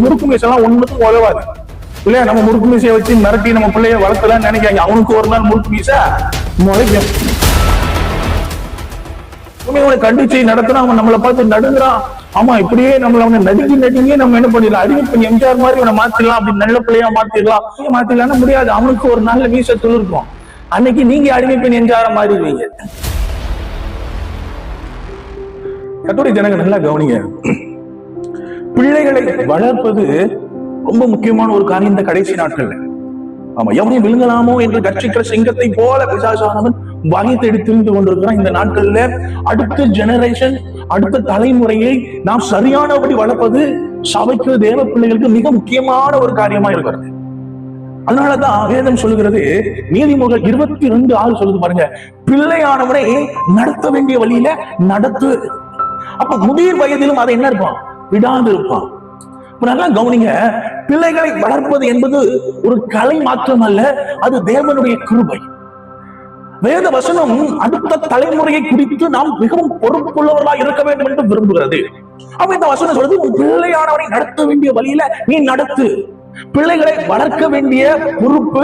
முறுக்கு மீசெல்லாம் ஒண்ணுக்கும் உதவாது இல்லையா. நம்ம முறுக்கு மீசையை வச்சு மிரட்டி நம்ம பிள்ளைய வளர்த்தலாம்னு நினைக்காங்க. அவனுக்கு ஒரு நாள் முறுக்கு மீசை முளைக்கும். கண்டிச்சு நடத்தினா அவன் நம்மளை பார்த்து நடுங்குறான். ஆமா, இப்படியே நம்மள அவனை நடுங்கி நம்ம என்ன பண்ணிடலாம், அறிவிப்பு எம்ஜிஆர் மாதிரி அவனை மாத்திடலாம், அப்படி நல்ல பிள்ளையா மாத்திடலாம் முடியாது. அவனுக்கு ஒரு நல்ல மீசை துளிர்க்கும். அன்னைக்கு நீங்க அடிமைப்பெண் எம்ஜிஆர மாறிடுவீங்க. கட்டுரை ஜனங்க நல்லா கவனிங்க. பிள்ளைகளை வளர்ப்பது ரொம்ப முக்கியமான ஒரு காரியம் இந்த கடைசி நாட்கள்ல. ஆமா, எவனையும் விழுங்கலாமோ என்று கட்சிக்கிற சிங்கத்தை போல பிசாசானவன் வகை தேடி திரிந்து கொண்டிருக்கிறான் இந்த நாட்கள்ல. அடுத்த ஜெனரேஷன், அடுத்த தலைமுறையை நாம் சரியானபடி வளர்ப்பது சபைக்கு, தேவ பிள்ளைகளுக்கு மிக முக்கியமான ஒரு காரியமா இருக்கிறது. அதனாலதான் வேதம் சொல்லுகிறது, நீதிமொழிகள் 22:6 சொல்லுது பாருங்க, பிள்ளையானவனை நடத்த வேண்டிய வழியில நடத்து. அப்ப முதிர் வயதிலும் அதை என்ன இருப்பான், விடாது இருப்பான். நல்லா கவனிங்க, பிள்ளைகளை வளர்ப்பது என்பது ஒரு கலை மாற்றம் அல்ல, அது தேவனுடைய கிருபை. வேத வசனம் அடுத்த தலைமுறையை குறித்து நாம் மிகவும் பொறுப்புள்ளவர்களாக இருக்க வேண்டும் என்று விரும்புகிறது. அப்ப இந்த வசனம் சொல்றது, உன் பிள்ளையானவரை நடத்த வேண்டிய வழியில நீ நடத்து. பிள்ளைகளை வளர்க்க வேண்டிய பொறுப்பு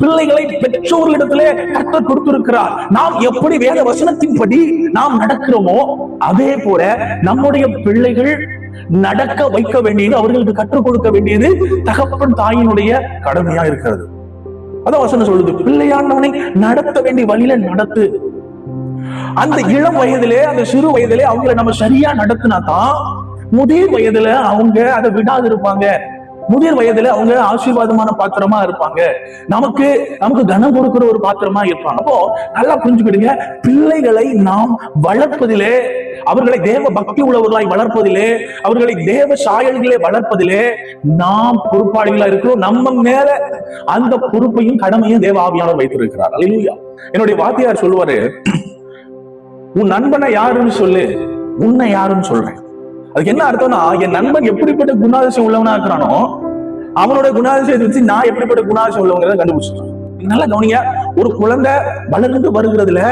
பிள்ளைகளை பெற்றோர்களிடத்திலே கர்த்தர் கொடுத்திருக்கிறார். நாம் எப்படி வேத வசனத்தின்படி நாம் நடக்கிறோமோ அதே போல நம்முடைய பிள்ளைகள் நடக்க வைக்க வேண்டியது, அவர்களுக்கு கற்றுக் கொடுக்க வேண்டியது தகப்பன் தாயினுடைய கடமையா இருக்கிறது. அதான் வசனம் சொல்லுது, பிள்ளையானவனை நடத்த வேண்டிய வழியில நடத்து. அந்த இளம் வயதிலே, அந்த சிறு வயதிலே அவங்களை நம்ம சரியா நடத்தினா தான் முதிர் வயதுல அவங்க அதை விடாது இருப்பாங்க. முதிர் வயதுல அவங்க ஆசீர்வாதமான பாத்திரமா இருப்பாங்க, நமக்கு கனம் கொடுக்கிற ஒரு பாத்திரமா இருப்பாங்க. அப்போ நல்லா புரிஞ்சுக்கிடுங்க, பிள்ளைகளை நாம் வளர்ப்பதிலே, அவர்களை தேவ பக்தி உள்ளவர்களாய் வளர்ப்பதிலே, அவர்களை தேவ சாயல்களே வளர்ப்பதிலே நாம் பொறுப்பாளிகளா இருக்கிறோம். நம்ம மேல அந்த பொறுப்பையும் கடமையும் தேவ ஆவியானவர் வைத்திருக்கிறார். அல்லேலூயா. என்னுடைய வாத்தியார் சொல்லுவாரு, உன் நண்பனை யாருன்னு சொல்லு, உன்னை யாருன்னு சொல்றேன். அதுக்கு என்ன அர்த்தம்னா, என் நண்பன் எப்படிப்பட்ட குணாதிசயம் உள்ளவனா இருக்கிறானோ அவனோட குணாதிசயத்தை வச்சு நான் எப்படிப்பட்ட குணாதிசயம் உள்ளவங்கிறத கண்டுபிடிச்சிட்டேன். நல்லா கவனிங்க, ஒரு குழந்தை வளர்ந்து வருகிறதுல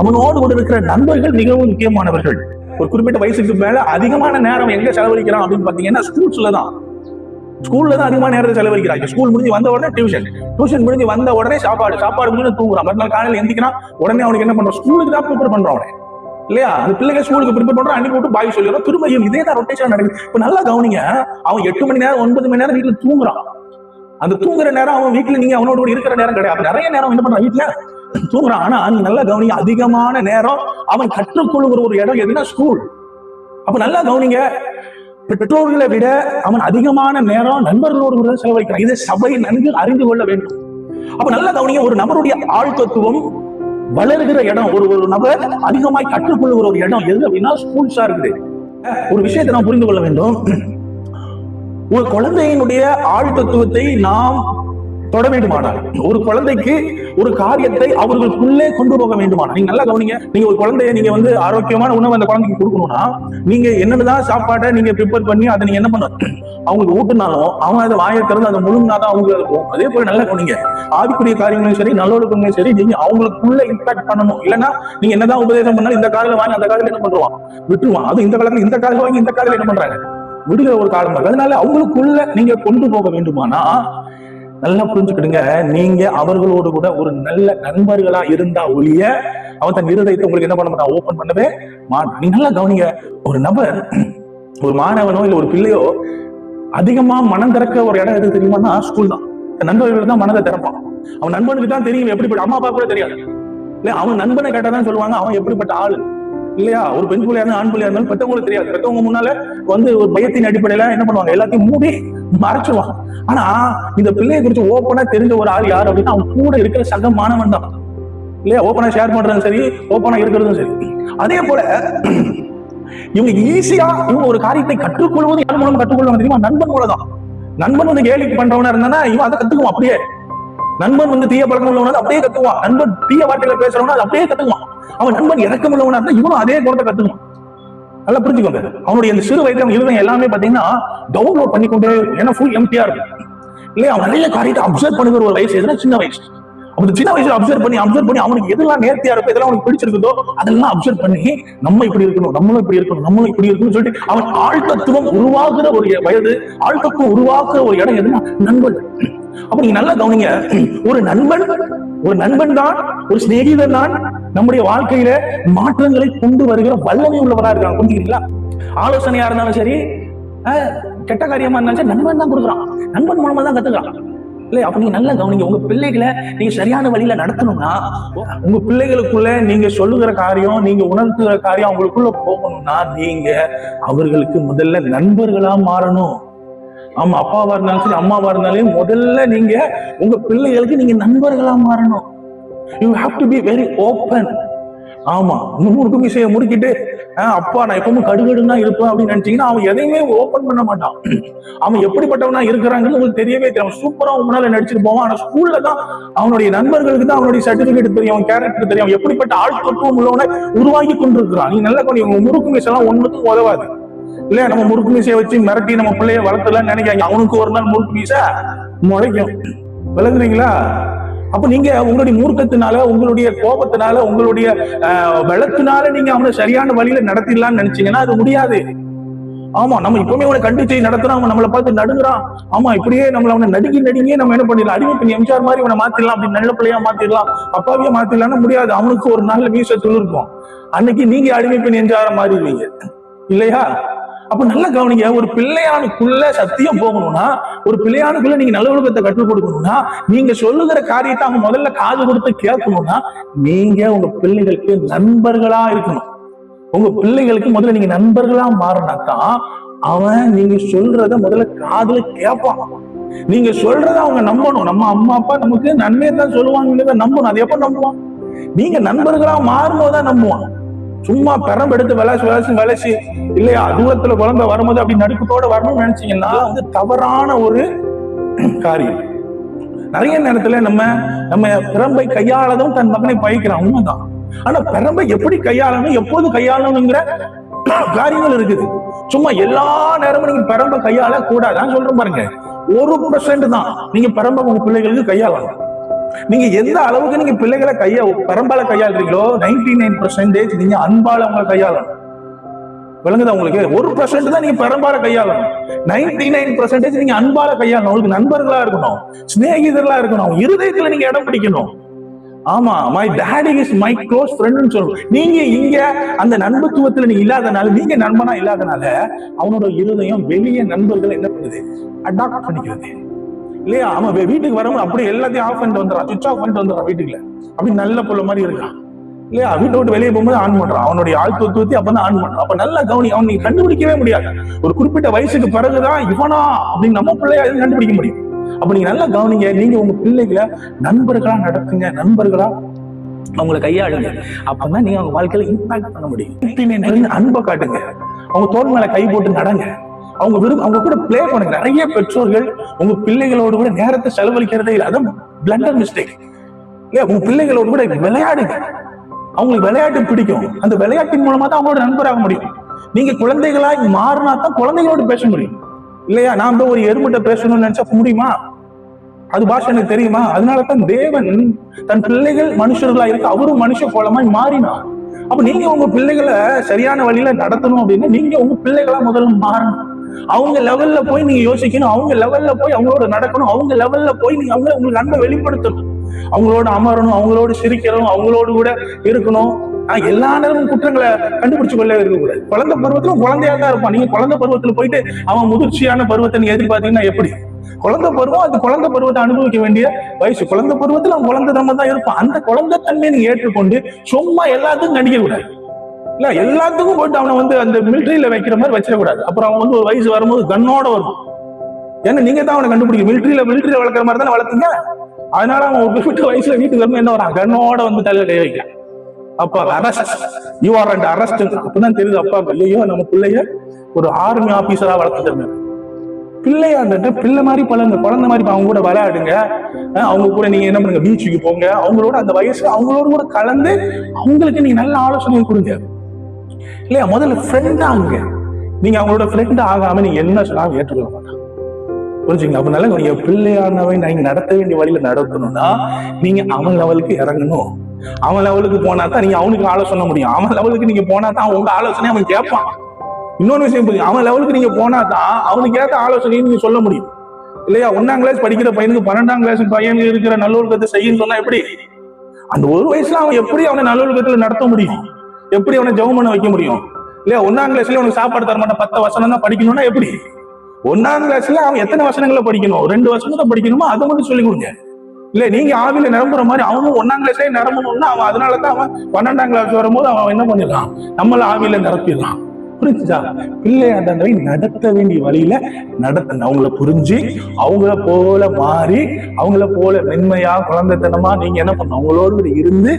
அவனோடு கூட இருக்கிற நண்பர்கள் மிகவும் முக்கியமானவர்கள். ஒரு குறிப்பிட்ட வயசுக்கு மேல அதிகமான நேரம் எங்க செலவழிக்கிறான் அப்படின்னு பாத்தீங்கன்னா ஸ்கூல்ல தான் அதிகமான நேரத்தை செலவழிக்கிறாங்க. ஸ்கூல் முடிஞ்சு வந்த உடனே டியூஷன் முடிஞ்சு வந்த உடனே சாப்பாடு முடிஞ்சு தூங்குறான். மறுநாள் காலையில் எந்திக்கிறான், உடனே அவனுக்கு என்ன பண்றான், ஸ்கூலுக்கு தான் ப்ரிப்பேர் பண்றான் அவனை இல்லையா. அந்த பிள்ளைங்க ஸ்கூலுக்கு ப்ரிப்பேர் பண்றான், அனுப்பி விட்டு பாய் சொல்லிடுறோம், திரும்ப இதே தான் ரொட்டேஷன் நடக்குது. இப்ப நல்லா கவனிங்க, அவன் 8 மணி நேரம் 9 மணி நேரம் வீட்டுல தூங்குறான். அந்த தூங்குற நேரம் அவன் வீட்டுல நீங்க அவனோட இருக்கிற நேரம் கிடையாது. நிறைய நேரம் என்ன பண்றான், வீட்டுல தூங்குறான். ஆனா நீ நல்லா கவனிங்க, அதிகமான நேரம் அவன் கற்றுக்கொள்ளுகிற ஒரு இடம் எதுனா ஸ்கூல். அப்ப நல்லா கவனிங்க, பெற்றோர்களை விட அவன் அதிகமான நேரம் நண்பர்களோடு செலவழிக்கிறான். இதை சபை நன்கு அறிந்து கொள்ள வேண்டும். அப்ப நல்லா கவனிங்க, ஒரு நபருடைய ஆழ்தத்துவம் வளர்கிற இடம், ஒரு நபர் அதிகமாய் கற்றுக்கொள்ளுகிற ஒரு இடம் எது அப்படின்னா ஸ்கூல்ஸா இருக்குது. ஒரு விஷயத்தை நாம் புரிந்து கொள்ள வேண்டும், ஒரு குழந்தையினுடைய ஆழ்தத்துவத்தை நாம் தொட வேண்டுமானால், ஒரு குழந்தைக்கு ஒரு காரியத்தை அவர்களுக்குள்ளே கொண்டு போக வேண்டுமானால், நீங்க நல்லா கவனிங்க, நீங்க ஒரு குழந்தைய நீங்க ஆரோக்கியமான உணவு அந்த குழந்தைக்கு கொடுக்கணும்னா நீங்க என்னதான் சாப்பாடை நீங்க ப்ரிப்பேர் பண்ணி அதை நீங்க என்ன பண்ணணும், அவங்களுக்கு ஊட்டுனாலும் அவங்க அதை வாயை திறந்து அதை முழுங்கினாதான் அவங்களுக்கு இருக்கும். அதே போல நல்லா கவனிங்க, ஆதிக்குரிய காரியங்களும் சரி நல்லொழுக்கங்களும் சரி நீங்க அவங்களுக்குள்ள இம்பாக்ட் பண்ணணும். இல்லைன்னா நீங்க என்னதான் உபதேசம் பண்ணாலும் இந்த காலையில வாங்கி அந்த காலையில என்ன பண்றான், விட்டுருவான். அது இந்த காலத்துல இந்த காலையில வாங்கி இந்த காலையில என்ன பண்றாங்க, விடுகிற ஒரு காலம் இருக்கு. அதனால அவங்களுக்குள்ள நீங்க கொண்டு போக வேண்டுமானா நல்லா புரிஞ்சுக்கிடுங்க, நீங்க அவர்களோடு கூட ஒரு நல்ல நண்பர்களா இருந்தா ஒழிய அவன் தன் இருதயத்தை உங்களுக்கு என்ன பண்ண மாட்டான், ஓபன் பண்ணவே மாட்டான். நீங்க நல்லா கவனிங்க, ஒரு நபர், ஒரு மாணவனோ இல்ல ஒரு பிள்ளையோ அதிகமா மனம் திறக்க ஒரு இடம் எது தெரியுமானா ஸ்கூல் தான். நண்பர்கள் தான் மனதை திறப்பான். அவன் நண்பனுக்கு தான் தெரியும் எப்படிப்பட்ட, அம்மா அப்பா கூட தெரியாது இல்ல, அவன் நண்பனை கேட்டாதான் சொல்லுவாங்க அவன் எப்படிப்பட்ட ஆளு இல்லையா. ஒரு பெண் பிள்ளையா இருந்தாலும் ஆண் பிள்ளையா இருந்தாலும் பெற்றவங்களுக்கு தெரியாது. பெற்றவங்க முன்னால ஒரு பயத்தின் அடிப்படையில என்ன பண்ணுவாங்க, எல்லாத்தையும் மூடி மறைச்சுவாங்க. ஆனா இந்த பிள்ளையை குறிச்சு ஓப்பனா தெரிஞ்ச ஒரு ஆள் யார் அப்படின்னா அவன் கூட இருக்கிற சக மாணவன் தான் இல்லையா. ஓப்பனா ஷேர் பண்றதும் சரி, ஓப்பனா இருக்கிறதும் சரி. அதே போல இவங்க ஈஸியா ஒரு காரியத்தை கற்றுக்கொள்வது யார் மூலம் கற்றுக்கொள்வாங்க தெரியுமா, நண்பன் மூலதான். நண்பன் கேலி பண்றவனா இருந்தானா இவன் அதை கத்துக்குவான் அப்படியே. நண்பன் தீய பழக்கம் உள்ளவனா அப்படியே கத்துவான். நண்பன் தீய வார்த்தைகளை பேசுறவனா அது அப்படியே கத்துக்குவான். அவன் நண்பன் இறக்கம் உள்ளவனா இருந்தா இவனும் அதே குணத்தை கத்துக்குவான். நல்லா புரிஞ்சுக்கோங்க, அவனுடைய இந்த சிறு வயது இருதயம் எல்லாமே பாத்தீங்கன்னா டவுன்லோட் பண்ணிக்கொண்டே, ஏன்னா ஃபுல் எம்டியா இருக்கும் இல்லையா. அவன் நிறைய காரியத்தை அப்சர்வ் பண்ணுகிற ஒரு வயசு எதுனா சின்ன வயசு. அப்ப சின்ன வயசுல அப்சர்வ் பண்ணி அவனுக்கு எதெல்லாம் நேர்த்தியா இருக்கும், எதெல்லாம் அவனுக்கு பிடிச்சிருக்குதோ அதெல்லாம் அப்சர்வ் பண்ணி நம்ம இப்படி இருக்கணும், நம்மளும் இப்படி இருக்கணும், நம்மளும் இப்படி இருக்கணும்னு சொல்லிட்டு அவன் ஆழ்தத்துவம் உருவாக்குற ஒரு வயது, ஆழ்தத்துவம் உருவாக்குற ஒரு இடம் எதுனா நண்பன். அப்ப நீங்க நல்லா கவனிங்க, ஒரு நண்பன் தான், ஒரு சிநேகிதன் தான் நம்முடைய வாழ்க்கையில மாற்றங்களை கொண்டு வருகிற வல்லமை உள்ளவரா இருக்காங்க. புரிஞ்சுக்கிறீங்களா? ஆலோசனையா இருந்தாலும் சரி, கெட்ட காரியமா இருந்தாலும் சரி, நண்பன் தான் கொடுக்குறான், நண்பன் மூலமா தான் கத்துக்கிறான். இல்ல, அப்ப நீங்க நல்லா கவனிங்க. உங்க பிள்ளைகளை நீங்க சரியான வழியில நடத்தணும்னா, உங்க பிள்ளைகளுக்குள்ள நீங்க சொல்லுகிற காரியம், நீங்க உணர்த்துகிற காரியம் அவங்களுக்குள்ள போகணும்னா, நீங்க அவர்களுக்கு முதல்ல நண்பர்களா மாறணும். ஆமா, அப்பாவா இருந்தாலும் சரி, அம்மாவா இருந்தாலும் முதல்ல நீங்க உங்க பிள்ளைகளுக்கு நீங்க நண்பர்களா மாறணும். You have to be very open. ஆமா, முறுக்கு மீசையை முறுக்கிட்டு அப்பா நான் எப்பவும் கடுகடுன்னா இருப்பேன் அப்படின்னு நினைச்சீங்கன்னா அவன் எதையுமே ஓபன் பண்ண மாட்டான். அவன் எப்படிப்பட்டவனா இருக்கிறாங்கன்னு உங்களுக்கு தெரியவே தெரியும். சூப்பரா முன்னால நடிச்சுட்டு போவான். ஆனா ஸ்கூல்ல தான் அவனுடைய நண்பர்களுக்கு தான் அவனுடைய சர்டிபிகேட் தெரியும், அவன் கேரக்டர் தெரியும், அவன் எப்படிப்பட்ட ஆழ்தத்துவம் உள்ளவனை உருவாக்கி கொண்டிருக்கிறான். நீ நல்லா கொஞ்சம் முறுக்கு மீசெல்லாம் ஒண்ணுக்கும் உதவாது இல்லையா? நம்ம முறுக்கு மீசையை வச்சு மிரட்டி நம்ம பிள்ளைய வளர்த்தலாம் நினைக்காங்க. அவனுக்கு ஒரு நாள் முறுக்கு மீசை முளைக்கும். விளங்குறீங்களா? அப்ப நீங்க உங்களுடைய மூர்க்கத்தினால, உங்களுடைய கோபத்தினால, உங்களுடைய வெள்ளத்தினால நீங்க அவனை சரியான வழியில நடத்திடலாம்னு நினைச்சீங்கன்னா அது முடியாது. ஆமா, நம்ம இப்பவுமே அவனை கண்டிச்சு நடத்துறோம், அவன் நம்மளை பார்த்து நடுங்குறான். ஆமா, இப்படியே நம்மள அவனை நடுங்கியே நம்ம என்ன பண்ணிடலாம், அடிமை பண்ணி எம்ஜிஆர் மாதிரி அவனை மாத்திடலாம், அப்படி நல்ல பிள்ளையா மாத்திடலாம், அப்பாவியா மாத்திடலாம்னு முடியாது. அவனுக்கு ஒரு நாள்ல மீச துளிர்க்கும். அன்னைக்கு நீங்க அடிமை பண்ணி எம்ஜிஆர் மாறிடுவீங்க இல்லையா? அப்ப நல்லா கவனிங்க, ஒரு பிள்ளையானுக்குள்ள சத்தியம் போகணும்னா, ஒரு பிள்ளையானுக்குள்ள நீங்க நல்ல ஒழுக்கத்தை கற்றுக் கொடுக்கணும்னா, நீங்க சொல்லுகிற காரியத்தை அவங்க முதல்ல காது கொடுத்து கேட்கணும்னா, நீங்க உங்க பிள்ளைகளுக்கு நண்பர்களா இருக்கணும். உங்க பிள்ளைகளுக்கு முதல்ல நீங்க நண்பர்களா மாறினாதான் அவன் நீங்க சொல்றத முதல்ல காதுல கேட்பான். நீங்க சொல்றத அவங்க நம்பணும். நம்ம அம்மா அப்பா நமக்கு நன்மையை தான் சொல்லுவாங்க, நம்பணும். அது எப்ப நம்புவான்? நீங்க நண்பர்களா மாறும்போதுதான் நம்புவான். சும்மா பெரம்பெடுத்து விளைச்சி இல்லையா, தூரத்துல குழந்தை வரும்போது அப்படி நடுக்கத்தோட வரணும்னு நினைச்சீங்கன்னா அது தவறான ஒரு காரியம். நிறைய நேரத்துல நம்ம பிரம்பை கையாளதும் தன் மகனை பயிக்கிறான், உண்மைதான். ஆனா பிரம்பை எப்படி கையாளணும், எப்போது கையாளணுங்கிற காரியங்கள் இருக்குது. சும்மா எல்லா நேரமும் நீங்க பிரம்பை கையாள கூடாது. நான் சொல்றேன் பாருங்க, 1% தான் நீங்க பிரம்பை உங்க பிள்ளைகளுக்கு கையாளணும். நீங்க எந்த அளவுக்கு நீங்க பிள்ளைகளை பரம்பால கையாளுறீங்களோ 99% நீங்க அன்பால உங்களை கையாளணும். விளங்குதா உங்களுக்கு? 1% தான் நீங்க பரம்பால கையாளணும். 99% நீங்க அன்பால கையாளணும். உங்களுக்கு நண்பர்களா இருக்கணும், சிநேகிதர்களா இருக்கணும், இருதயத்துல நீங்க இடம் பிடிக்கணும். ஆமா, my daddy is my close ஃப்ரெண்ட்னு சொல்லணும். நீங்க இங்க அந்த நண்பத்துவத்துல நீங்க இல்லாதனால, நீங்க நண்பனா இல்லாதனால அவனோட இருதயம் வெளியே நண்பர்கள் என்ன பண்ணுது, அடாப்ட் பண்ணிக்கிறது இல்லையா? அவன் வீட்டுக்கு வரவங்க அப்படியே எல்லாத்தையும் ஆஃப் பண்ணிட்டு வந்துடுறான், சுவிட்ச் ஆஃப் பண்ணிட்டு வந்துடுறான். வீட்டுக்குள்ள அப்படி நல்ல புள்ள மாதிரி இருக்கான் இல்லையா? வீட்டை விட்டு வெளியே போகும்போது ஆன் பண்றான், அவனுடைய ஆழ்த்துவத்தை அப்பதான் ஆன் பண்றான். அப்ப நல்லா கவனி, அவன் நீங்க கண்டுபிடிக்கவே முடியாது. ஒரு குறிப்பிட்ட வயசுக்கு பிறகுதான் இவனா அப்படின்னு நம்ம பிள்ளைய கண்டுபிடிக்க முடியும். அப்ப நீங்க நல்லா கவனிங்க, நீங்க உங்க பிள்ளைகளை நண்பர்களா நடத்துங்க, நண்பர்களா அவங்களை கையாளுங்க. அப்பதான் நீங்க அவங்க வாழ்க்கையில இம்பாக்ட் பண்ண முடியும். அன்பை காட்டுங்க, அவங்க தோல் மேல கை போட்டு நடங்க, அவங்க கூட பிளே பண்ணுங்க. நிறைய பெற்றோர்கள் உங்க பிள்ளைகளோடு கூட நேரத்தை செலவழிக்கிறதே இல்லை, அதான் பிளண்டர் மிஸ்டேக். உங்க பிள்ளைகளோடு கூட விளையாடுங்க. அவங்களுக்கு விளையாட்டு பிடிக்கும், அந்த விளையாட்டின் மூலமா தான் அவங்களோட நண்பராக முடியும். நீங்க குழந்தைகளாய் மாறினா தான் குழந்தைகளோடு பேச முடியும் இல்லையா? நான் ஒரு எருமட்ட பேசணும்னு நினைச்சா முடியுமா? அது பாஷை எனக்கு தெரியுமா? அதனாலதான் தேவன் தன் பிள்ளைகள் மனுஷர்களா இருக்கு, அவரும் மனுஷ கோலமாய் மாறினார். அப்ப நீங்க உங்க பிள்ளைகளை சரியான வழியில நடத்தணும் அப்படின்னா நீங்க உங்க பிள்ளைகளா முதல்ல மாறணும். அவங்க லெவல்ல போய் நீங்க யோசிக்கணும், அவங்க லெவல்ல போய் அவங்களோட நடக்கணும், அவங்க லெவல்ல போய் நீங்க உங்களுக்கு அன்பை வெளிப்படுத்தணும், அவங்களோட அமரணும், அவங்களோட சிரிக்கணும், அவங்களோடு கூட இருக்கணும். எல்லா நேரமும் குற்றங்களை கண்டுபிடிச்சு கொள்ள இருக்கக்கூடாது. குழந்தை பருவத்திலும் குழந்தையா தான் இருப்பான். நீங்க குழந்தை பருவத்துல போயிட்டு அவன் முதிர்ச்சியான பருவத்தை நீங்க எதிர்பார்த்தீங்கன்னா எப்படி? குழந்தை பருவம் அது குழந்தை பருவத்தை அனுபவிக்க வேண்டிய வயசு. குழந்தை பருவத்துல அவன் குழந்தை தன்மை தான் இருப்பான். அந்த குழந்தை தன்மையை நீங்க ஏற்றுக்கொண்டு சும்மா எல்லாத்துக்கும் நடிக்க கூடாது இல்ல, எல்லாத்துக்கும் போயிட்டு அவனை அந்த மிலிட்டரியில வைக்கிற மாதிரி வச்சிடக்கூடாது. அப்புறம் அவன் ஒரு வயசு வரும்போது கண்ணோட வரும். ஏன்னா நீங்க தான் அவனை கண்டுபிடிக்கும். மிலிட்டரியில வளர்க்குற மாதிரி தானே வளர்த்தீங்க. அதனால அவன் ஒரு குறிப்பிட்ட வயசுல வீட்டுக்கு வரும்போது என்ன வரான், கண்ணோட தலையில கை வைக்க. அப்பா arrest, you are and arrest. அப்பதான் தெரியுது அப்பா ஐயோ நம்ம பிள்ளைய ஒரு ஆர்மி ஆபீசரா வளர்த்துட்டு பிள்ளையாண்டு பிள்ளை மாதிரி பழங்க, குழந்தை மாதிரி அவங்க கூட விளையாடுங்க. அவங்க கூட நீங்க என்ன பண்ணுங்க, பீச்சுக்கு போங்க. அவங்களோட அந்த வயசு அவங்களோட கூட கலந்து அவங்களுக்கு நீங்க நல்ல ஆலோசனை கொடுங்க இல்லையா? முதல்ல ஃப்ரெண்ட் ஆகுங்க. நீங்க அவங்களோட ஃப்ரெண்ட் ஆகாம நீங்க என்ன சொன்னாலும் ஏற்றுக்கொள்ள மாட்டாங்க. புரிஞ்சுங்களா? அப்ப நல்லா நீங்க பிள்ளையானவை நீங்க நடத்த வேண்டிய வழியில நடத்தணும்னா நீங்க அவன் லெவலுக்கு இறங்கணும். அவன் லெவலுக்கு போனா தான் நீங்க அவனுக்கு ஆலோசனை முடியும். அவன் லெவலுக்கு நீங்க போனா தான் உங்க ஆலோசனை அவன் கேட்பான். இன்னொன்னு விஷயம் புரியும், அவன் லெவலுக்கு நீங்க போனா தான் அவனுக்கு ஏற்ற ஆலோசனையும் நீங்க சொல்ல முடியும் இல்லையா? 1ஆம் கிளாஸ் படிக்கிற பையனுக்கு 12ஆம் கிளாஸ் பையனுக்கு இருக்கிற நல்லொழுக்கத்தை செய்யுன்னு சொன்னா எப்படி? அந்த ஒரு வயசுல அவன் எப்படி அவனை நல்லொழுக்கத்துல நடத்த முடியும்? எப்படி அவனை ஜெபம் பண்ண வைக்க முடியும் இல்லையா? 1ஆம் கிளாஸ்ல அவனுக்கு சாப்பாடு தர மாட்டான், 10 வசனம் தான் படிக்கணும்னா எப்படி? 1ஆம் கிளாஸ்ல அவன் எத்தனை வசனங்களை படிக்கணும்? 2 வசனத்தை படிக்கணுமா? அதை மட்டும் சொல்லிக் கொடுங்க. இல்ல நீங்க ஆவியில நிரம்புற மாதிரி அவனும் 1ஆம் கிளாஸ்லயே நிரம்பணும்னா அவன் அதனாலதான் அவன் 12ஆம் கிளாஸ் வரும்போது அவன் என்ன பண்ணிடலாம்? நம்மள ஆவியில நிரப்பிடலாம். புரிஞ்சுச்சா? பிள்ளையாண்டவை நடத்த வேண்டிய வழியில நடத்தணும். அவங்கள புரிஞ்சு அவங்கள போல மாறி அவங்கள போல மென்மையா குழந்தைத்தனமா நீங்க என்ன பண்ணணும்? அவங்களோடு இருந்து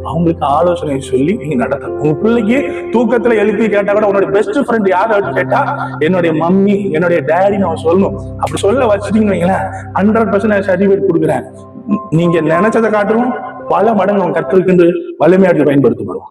அவங்களுக்கு ஆலோசனை சொல்லி நீங்க நடத்தணும். உங்க பிள்ளைக்கு தூக்கத்துல எழுப்பி கேட்டா கூட உன்னோட பெஸ்ட் ஃப்ரெண்ட் யாரு கேட்டா என்னுடைய மம்மி என்னுடைய டேடி நான் சொல்லணும். அப்படி சொல்ல வச்சுட்டீங்கன்னு வைங்களேன், 100% சர்டிபிகேட் கொடுக்குறேன். நீங்க நினைச்சதை காட்டுறோம் பல மடங்கு அவன் கற்றலுக்கு வலிமையாட்டு பயன்படுத்தப்படும்.